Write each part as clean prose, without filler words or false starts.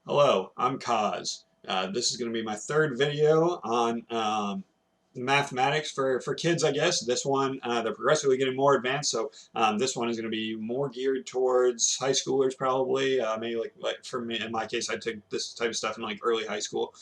Hello, I'm Kaz. This is going to be my third video on mathematics for kids, I guess. This one, they're progressively getting more advanced, so this one is going to be more geared towards high schoolers probably. Maybe like for me, in my case, I took this type of stuff in like early high school.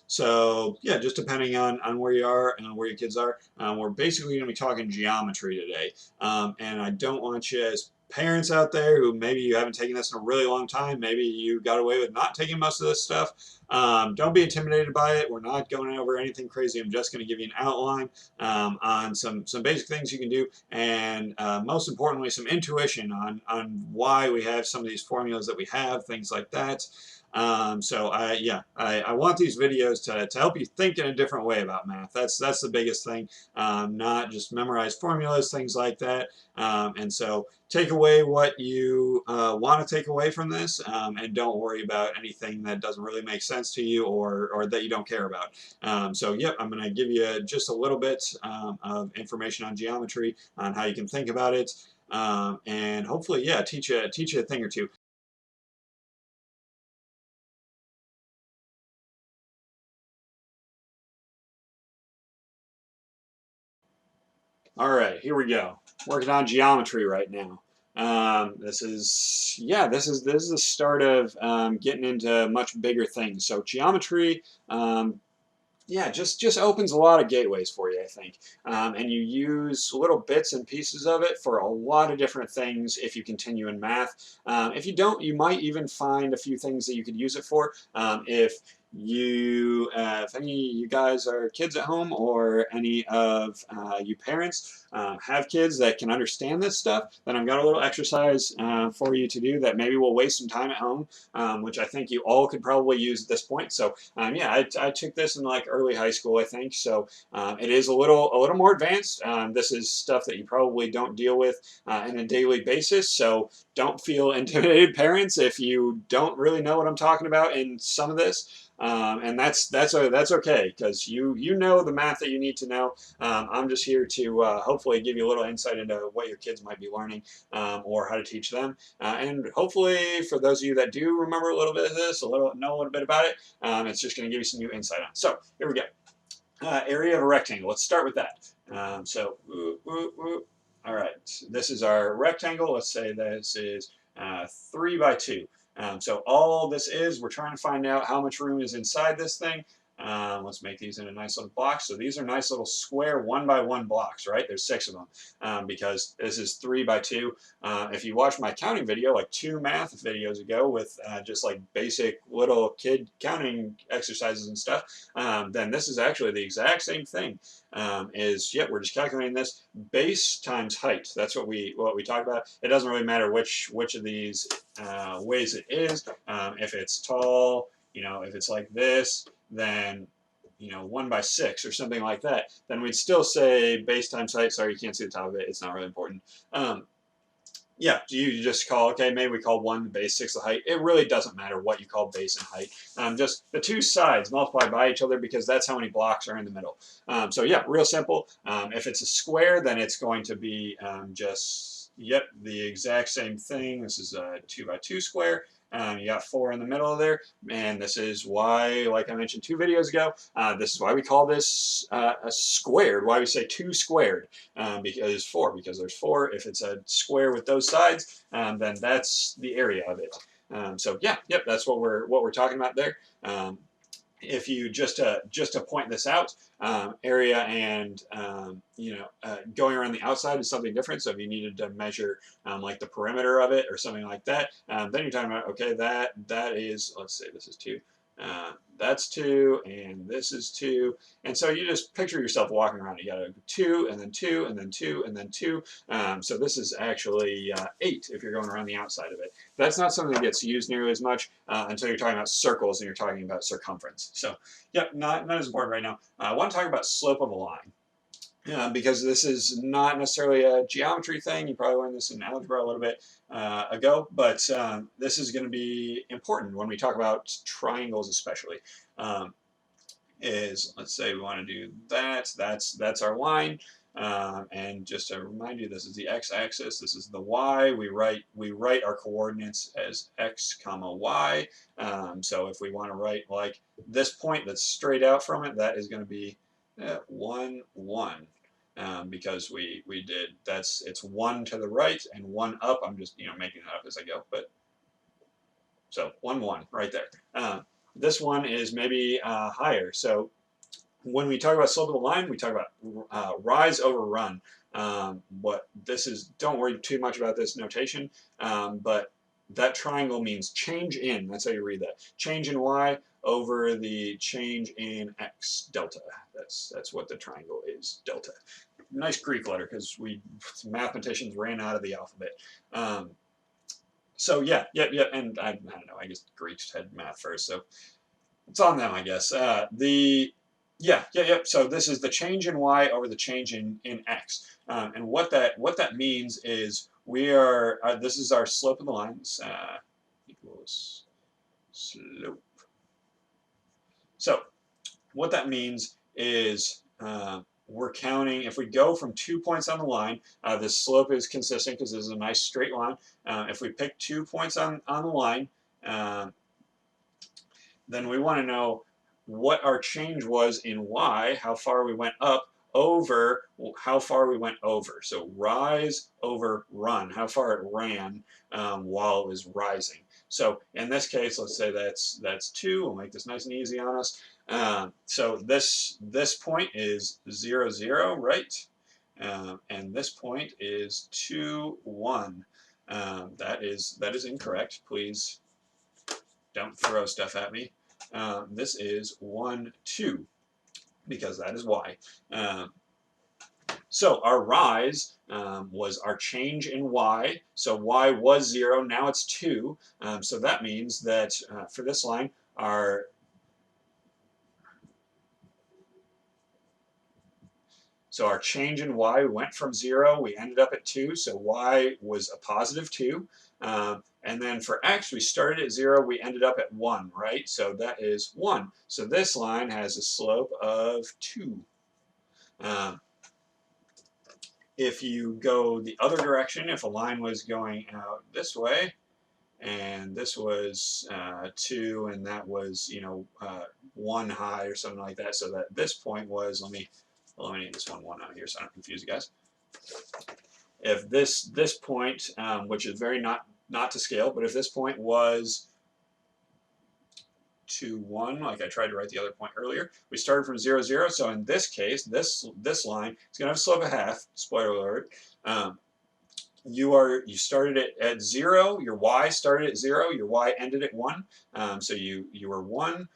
So yeah, just depending on where you are and where your kids are, we're basically going to be talking geometry today. And I don't want you as parents out there who maybe you haven't taken this in a really long time, maybe you got away with not taking most of this stuff. Don't be intimidated by it. We're not going over anything crazy. I'm just going to give you an outline on some basic things you can do, and most importantly, some intuition on why we have some of these formulas that we have, things like that. So I want these videos to help you think in a different way about math. That's the biggest thing. Not just memorize formulas, things like that. And so take away what you want to take away from this, and don't worry about anything that doesn't really make sense to you or that you don't care about. So yep, I'm going to give you just a little bit of information on geometry, on how you can think about it, and hopefully, yeah, teach you a thing or two. All right, here we go. Working on geometry right now. This is the start of getting into much bigger things. So geometry, just opens a lot of gateways for you, I think. And you use little bits and pieces of it for a lot of different things if you continue in math. If you don't, you might even find a few things that you could use it for. If any of you guys are kids at home, or any of you parents have kids that can understand this stuff, then I've got a little exercise for you to do that maybe will waste some time at home, which I think you all could probably use at this point. So I took this in like early high school, I think. So it is a little more advanced. This is stuff that you probably don't deal with on a daily basis. So don't feel intimidated, parents, if you don't really know what I'm talking about in some of this. And that's okay, because you know the math that you need to know. I'm just here to hopefully give you a little insight into what your kids might be learning, or how to teach them. And hopefully, for those of you that do remember a little bit of this, know a little bit about it, it's just going to give you some new insight on it. So here we go. Area of a rectangle. Let's start with that. All right. This is our rectangle. Let's say this is 3 by 2. So all this is, we're trying to find out how much room is inside this thing. Let's make these in a nice little box. So these are nice little square 1 by 1 blocks, right? There's 6 of them, because this is 3 by 2. If you watch my counting video, like 2 math videos ago, with just like basic little kid counting exercises and stuff, then this is actually the exact same thing. We're just calculating this base times height. That's what we talk about. It doesn't really matter which of these ways it is. If it's tall, if it's like this, then 1 by 6 or something like that, then we'd still say base times height. Sorry, you can't see the top of it. It's not really important. You just call, okay, maybe we call 1 the base, 6 the height. It really doesn't matter what you call base and height. Just the two sides multiplied by each other, because that's how many blocks are in the middle. Real simple. If it's a square, then it's going to be the exact same thing. This is a 2 by 2 square. You got 4 in the middle of there, and this is why, like I mentioned 2 videos ago, this is why we call this a squared, why we say 2 squared, because there's 4. If it's a square with those sides, then that's the area of it. That's what we're talking about there. If you just to point this out, area and going around the outside is something different. So if you needed to measure like the perimeter of it or something like that, then you're talking about, okay, that is, let's say this is 2. That's 2, and this is 2, and so you just picture yourself walking around. You got to 2, and then 2, and then 2, and then 2. So this is actually 8 if you're going around the outside of it. That's not something that gets used nearly as much until you're talking about circles and you're talking about circumference. So, not as important right now. I want to talk about slope of a line. Because this is not necessarily a geometry thing. You probably learned this in algebra a little bit ago, but this is going to be important when we talk about triangles, especially. Let's say we want to do that. That's our line. And just to remind you, this is the x-axis, this is the y. We write our coordinates as x comma y. So if we want to write like this point that's straight out from it, that is going to be 1, 1. Because we did, it's 1 to the right and 1 up. I'm just making that up as I go, but so 1, 1 right there. This one is maybe higher. So when we talk about slope of the line, we talk about rise over run. What this is, don't worry too much about this notation, but that triangle means change in. That's how you read that. Change in y over the change in x, delta. That's what the triangle is, delta. Nice Greek letter, because mathematicians ran out of the alphabet. So yeah, and I don't know, I guess Greeks had math first, so it's on them, I guess. So this is the change in y over the change in x, and what that means is we are this is our slope of the lines equals slope. So what that means is we're counting, if we go from 2 points on the line, the slope is consistent because this is a nice straight line. If we pick 2 points on the line, then we want to know what our change was in y, how far we went up, over how far we went over. So rise over run, how far it ran while it was rising. So in this case, let's say that's 2. We'll make this nice and easy on us. So this point is 0, 0, right? And this point is 2, 1. That is incorrect. Please don't throw stuff at me. This is 1, 2, because that is y. So our rise was our change in y. So y was 0, now it's 2. So that means that for this line, our change in y went from 0, we ended up at 2, so y was a positive 2. And then for x, we started at 0, we ended up at 1, right? So that is 1. So this line has a slope of 2. If you go the other direction, if a line was going out this way, and this was 2, and that was 1 high or something like that, so that this point was, let me eliminate this 1, 1 out here so I don't confuse you guys. If this point, which is very not to scale, but if this point was 2, 1, like I tried to write the other point earlier, we started from 0, 0. So in this case, this line is going to have a slope of half. Spoiler alert. You started it at 0. Your y started at 0. Your y ended at 1. So you were 1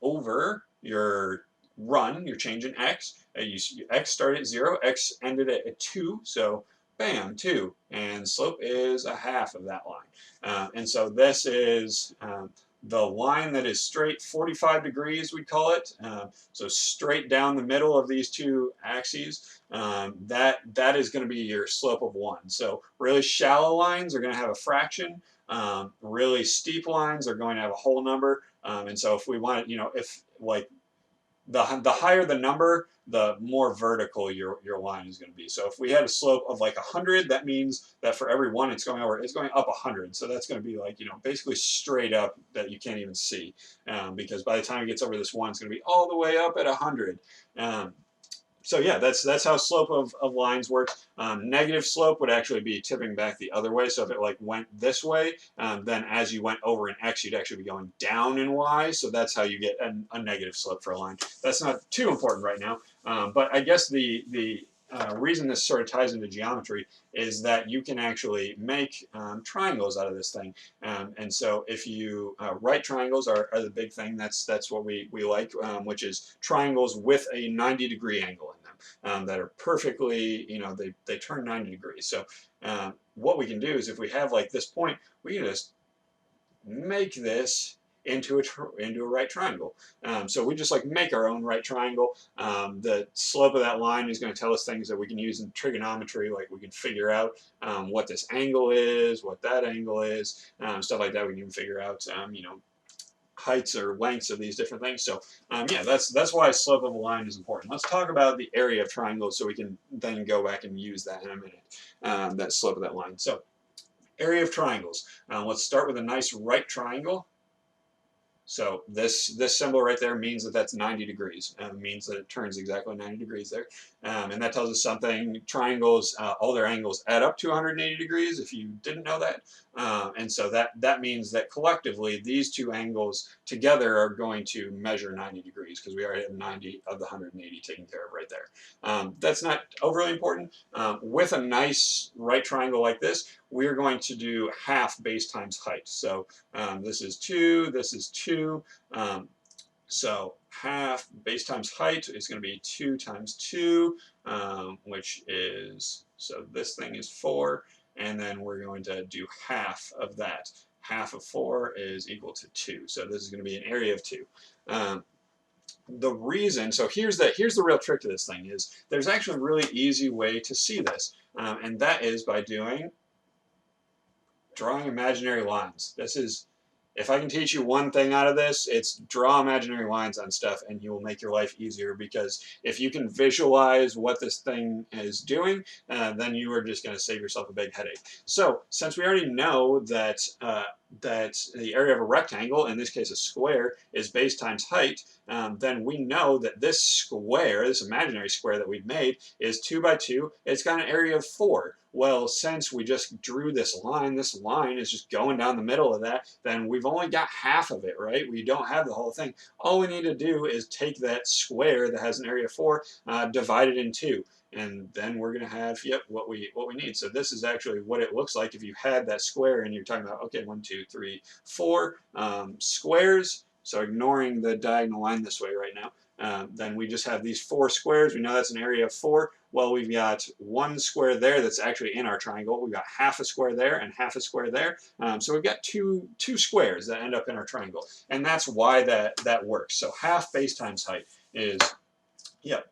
over your run, your change in x. X started at 0. X ended at 2. So bam, 2. And slope is a half of that line. And so this is the line that is straight 45 degrees, we call it. So straight down the middle of these two axes, that is going to be your slope of 1. So really shallow lines are going to have a fraction. Really steep lines are going to have a whole number. And so if we want it, if like the higher the number, the more vertical your line is going to be. So if we had a slope of like 100, that means that for every 1 it's going up 100. So that's going to be like, basically straight up that you can't even see, because by the time it gets over this 1, it's going to be all the way up at 100. So yeah, that's how slope of lines works. Negative slope would actually be tipping back the other way. So if it like went this way, then as you went over in x, you'd actually be going down in y. So that's how you get a negative slope for a line. That's not too important right now. But I guess the reason this sort of ties into geometry is that you can actually make triangles out of this thing. And so if you right triangles are the big thing. That's what we like, which is triangles with a 90-degree angle in them that are perfectly, they turn 90 degrees. So what we can do is if we have like this point, we can just make this into a right triangle. So we just like make our own right triangle. The slope of that line is going to tell us things that we can use in trigonometry, like we can figure out what this angle is, what that angle is, stuff like that. We can even figure out, heights or lengths of these different things. So yeah, that's why slope of a line is important. Let's talk about the area of triangles so we can then go back and use that in a minute, that slope of that line. So area of triangles. Let's start with a nice right triangle. So this symbol right there means that that's 90 degrees. Means that it turns exactly 90 degrees there. And that tells us something. Triangles, all their angles add up to 180 degrees, if you didn't know that. And so that means that collectively these two angles together are going to measure 90 degrees, because we already have 90 of the 180 taken care of right there. That's not overly important. With a nice right triangle like this, we're going to do half base times height. So this is 2, this is 2. So half base times height is going to be 2 times 2, which is, so this thing is 4, and then we're going to do half of that. Half of 4 is equal to 2. So this is going to be an area of 2. The reason, so here's the real trick to this thing, is there's actually a really easy way to see this, and that is by drawing imaginary lines. This is, if I can teach you one thing out of this, it's draw imaginary lines on stuff and you will make your life easier, because if you can visualize what this thing is doing, then you are just going to save yourself a big headache. So since we already know that that the area of a rectangle, in this case a square, is base times height, then we know that this square, this imaginary square that we've made, is 2 by 2. It's got an area of 4. Well, since we just drew this line is just going down the middle of that, then we've only got half of it, right? We don't have the whole thing. All we need to do is take that square that has an area of 4, divide it in 2. And then we're going to have, yep, what we need. So this is actually what it looks like if you had that square and you're talking about, okay, 1, 2, 3, 4 squares. So ignoring the diagonal line this way right now, then we just have these 4 squares. We know that's an area of 4. Well, we've got 1 square there that's actually in our triangle. We've got half a square there and half a square there. So we've got two squares that end up in our triangle. And that's why that works. So half base times height is, yep.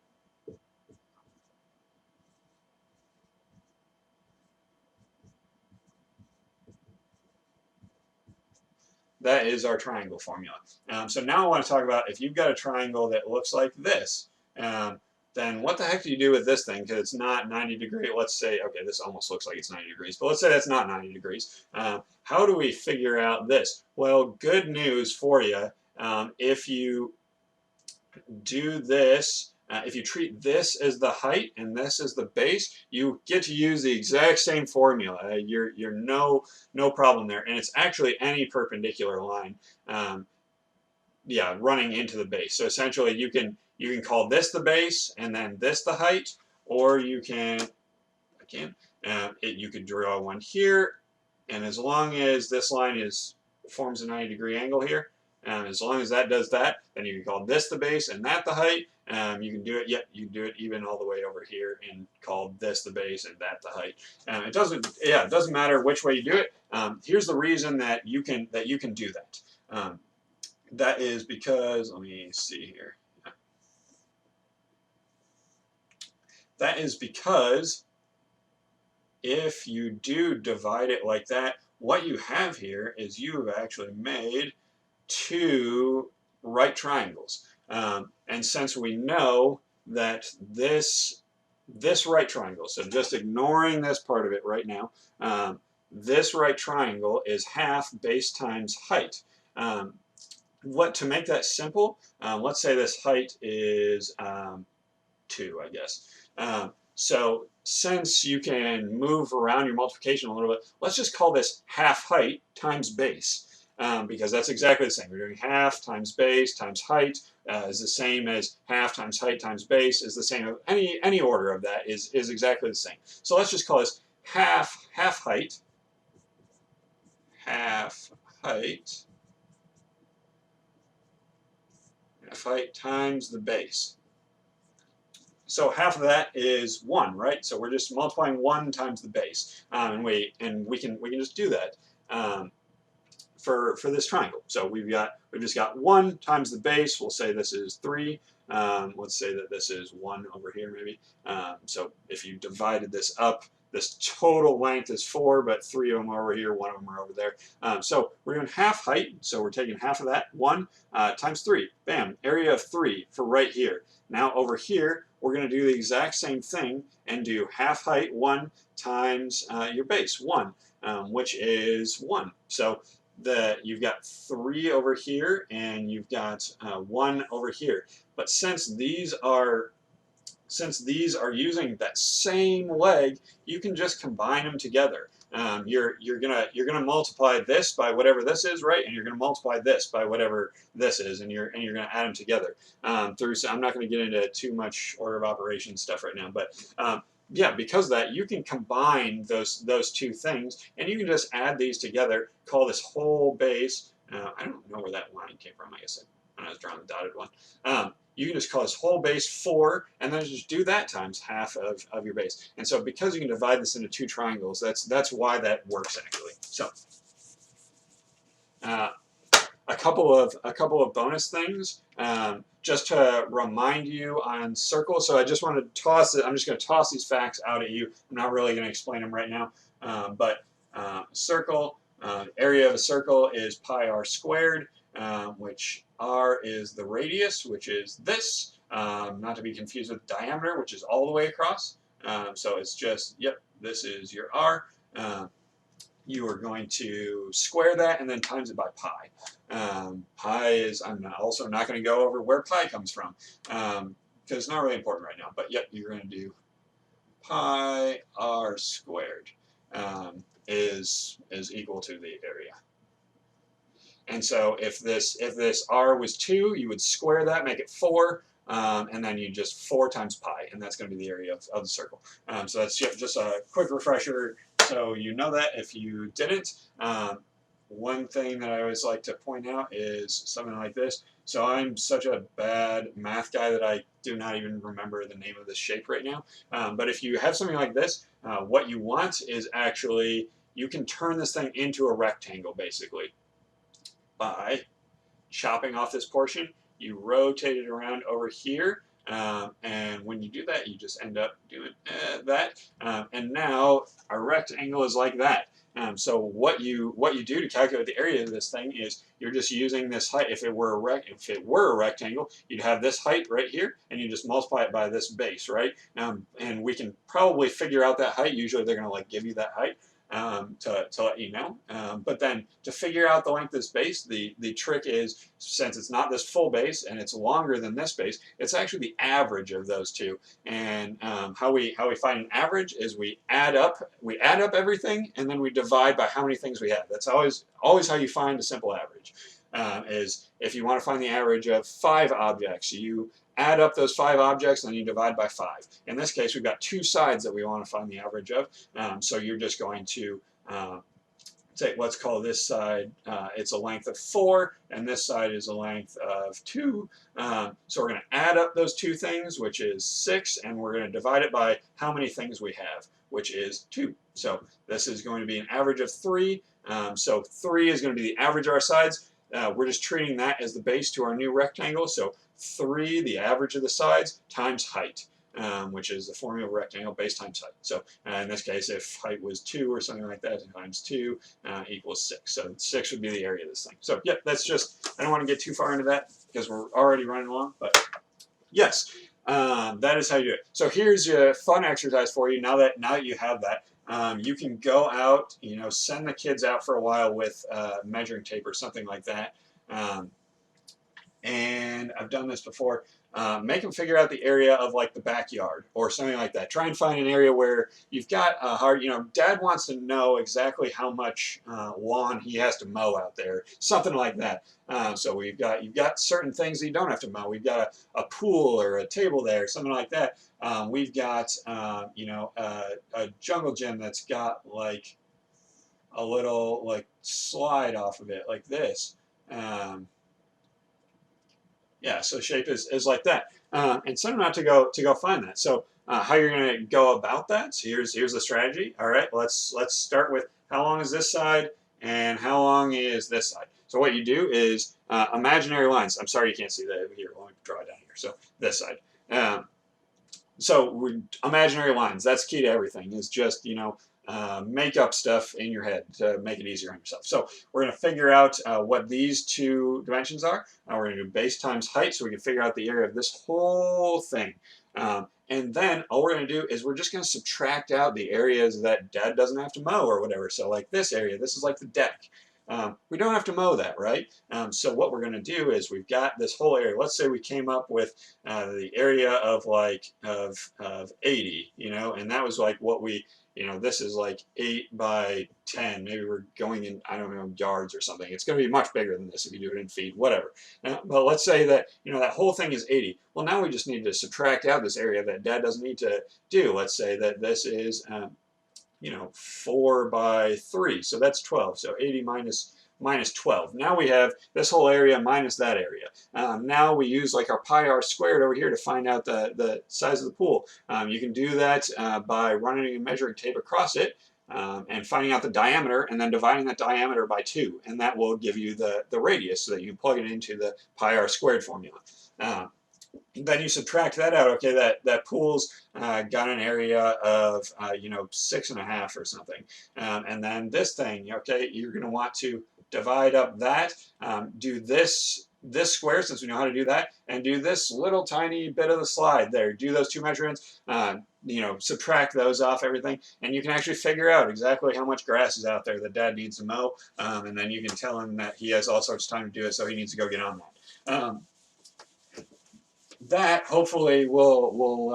That is our triangle formula. So now I want to talk about, if you've got a triangle that looks like this, then what the heck do you do with this thing? Because it's not 90 degrees. Let's say, okay, this almost looks like it's 90 degrees, but let's say that's not 90 degrees. How do we figure out this? Well, good news for you. If you do this, if you treat this as the height and this as the base, you get to use the exact same formula. You're no problem there, and it's actually any perpendicular line, yeah, running into the base. So essentially, you can call this the base and then this the height, or you can, you could draw one here, and as long as this line forms a 90-degree angle here, as long as that does that, then you can call this the base and that the height. You can do it. Yep, you can do it even all the way over here and call this the base and that the height. It doesn't matter which way you do it. Here's the reason that you can do that. That is because, let me see here. That is because if you do divide it like that, what you have here is you have actually made 2 right triangles. And since we know that this right triangle, so just ignoring this part of it right now, this right triangle is half base times height. To make that simple, let's say this height is 2, I guess. So since you can move around your multiplication a little bit, let's just call this half height times base. Because that's exactly the same. We're doing half times base times height is the same as half times height times base is the same. Any order of that is exactly the same. So let's just call this half height times the base. So half of that is 1, right? So we're just multiplying 1 times the base, and we can just do that. For this triangle. So we've just got 1 times the base. We'll say this is 3. Let's say that this is 1 over here maybe. So if you divided this up, this total length is 4, but 3 of them are over here, 1 of them are over there. So we're doing half height, so we're taking half of that, 1 times 3. Bam, area of 3 for right here. Now over here, we're going to do the exact same thing and do half height, 1 times your base, 1, which is 1. So you've got 3 over here and you've got 1 over here. But since these are using that same leg, you can just combine them together. You're gonna multiply this by whatever this is, right? And you're gonna multiply this by whatever this is, and you're gonna add them together. So I'm not gonna get into too much order of operations stuff right now, but yeah, because of that, you can combine those two things, and you can just add these together. Call this whole base. I don't know where that line came from. I guess when I was drawing the dotted one. You can just call this whole base 4, and then just do that times half of your base. And so because you can divide this into 2 triangles, that's why that works actually. So a couple of bonus things just to remind you on circles. So I just want to toss it. I'm just going to toss these facts out at you. I'm not really going to explain them right now. But circle, area of a circle is pi r squared. Which r is the radius, which is this, not to be confused with diameter, which is all the way across. So it's just, yep, this is your r. You are going to square that and then times it by pi. Pi is, I'm also not going to go over where pi comes from, because it's not really important right now, but yep, you're going to do pi r squared is equal to the area. And so if this r was 2, you would square that, make it 4, and then you just 4 times pi, and that's going to be the area of the circle. So that's just a quick refresher, so you know that if you didn't. One thing that I always like to point out is something like this. So I'm such a bad math guy that I do not even remember the name of this shape right now. But if you have something like this, what you want is actually, you can turn this thing into a rectangle, basically. By chopping off this portion, you rotate it around over here, and when you do that, you just end up doing that, and now a rectangle is like that. So what you do to calculate the area of this thing is you're just using this height. If it were a rectangle, you'd have this height right here, and you just multiply it by this base, right? And we can probably figure out that height. Usually they're going to give you that height. To let you know. But then to figure out the length of this base, the trick is, since it's not this full base and it's longer than this base, it's actually the average of those two. And how we find an average is we add up everything, and then we divide by how many things we have. That's always how you find a simple average. Is if you want to find the average of 5 objects, you add up those 5 objects, and then you divide by 5. In this case, we've got 2 sides that we want to find the average of. So you're just going to take, let's call this side, it's a length of 4, and this side is a length of 2. So we're going to add up those 2 things, which is 6, and we're going to divide it by how many things we have, which is 2. So this is going to be an average of 3. So 3 is going to be the average of our sides. We're just treating that as the base to our new rectangle. So 3, the average of the sides, times height, which is the formula of rectangle, base times height. So in this case, if height was 2 or something like that, times 2 equals 6. So 6 would be the area of this thing. So yeah, that's just, I don't want to get too far into that because we're already running along, but yes, that is how you do it. So here's a fun exercise for you. Now that you have that, you can go out, send the kids out for a while with measuring tape or something like that. And I've done this before. Make them figure out the area of the backyard or something like that. Try and find an area where you've got a hard, Dad wants to know exactly how much lawn he has to mow out there, something like that. So you've got certain things that you don't have to mow. We've got a pool or a table there, something like that. We've got a jungle gym that's got a little slide off of it like this. Yeah, so shape is like that, and send them out to go find that. So how you're going to go about that? So here's the strategy. All right, let's start with how long is this side and how long is this side. So what you do is imaginary lines. I'm sorry you can't see that here. Let me draw it down here. So this side. So imaginary lines, that's key to everything, is just, make up stuff in your head to make it easier on yourself. So we're going to figure out what these two dimensions are. We're going to do base times height, so we can figure out the area of this whole thing. And then all we're going to do is we're just going to subtract out the areas that Dad doesn't have to mow or whatever. So like this area, this is like the deck. We don't have to mow that, right? So what we're going to do is we've got this whole area. Let's say we came up with the area of like of 80, and that was like what we, this is like 8 by 10. Maybe we're going in, I don't know, yards or something. It's going to be much bigger than this if you do it in feet, whatever. But let's say that, that whole thing is 80. Well, now we just need to subtract out this area that Dad doesn't need to do. Let's say that this is 4 by 3, so that's 12. So 80 minus 12. Now we have this whole area minus that area. Now we use like our pi r squared over here to find out the size of the pool. You can do that by running a measuring tape across it and finding out the diameter and then dividing that diameter by 2, and that will give you the radius so that you can plug it into the pi r squared formula. Then you subtract that out. Okay, that pool's got an area of 6.5 or something, and then this thing. Okay, you're going to want to divide up that. Do this square, since we know how to do that, and do this little tiny bit of the slide there. Do those two measurements. Subtract those off everything, and you can actually figure out exactly how much grass is out there that Dad needs to mow, and then you can tell him that he has all sorts of time to do it, so he needs to go get on that. That hopefully will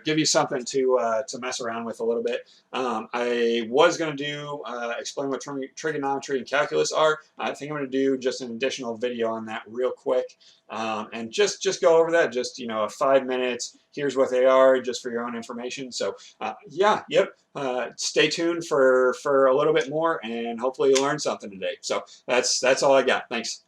give you something to mess around with a little bit. I was going to do explain what trigonometry and calculus are. I think I'm going to do just an additional video on that real quick, and just go over that. Just 5 minutes. Here's what they are, just for your own information. So stay tuned for a little bit more, and hopefully you learned something today. So that's all I got. Thanks.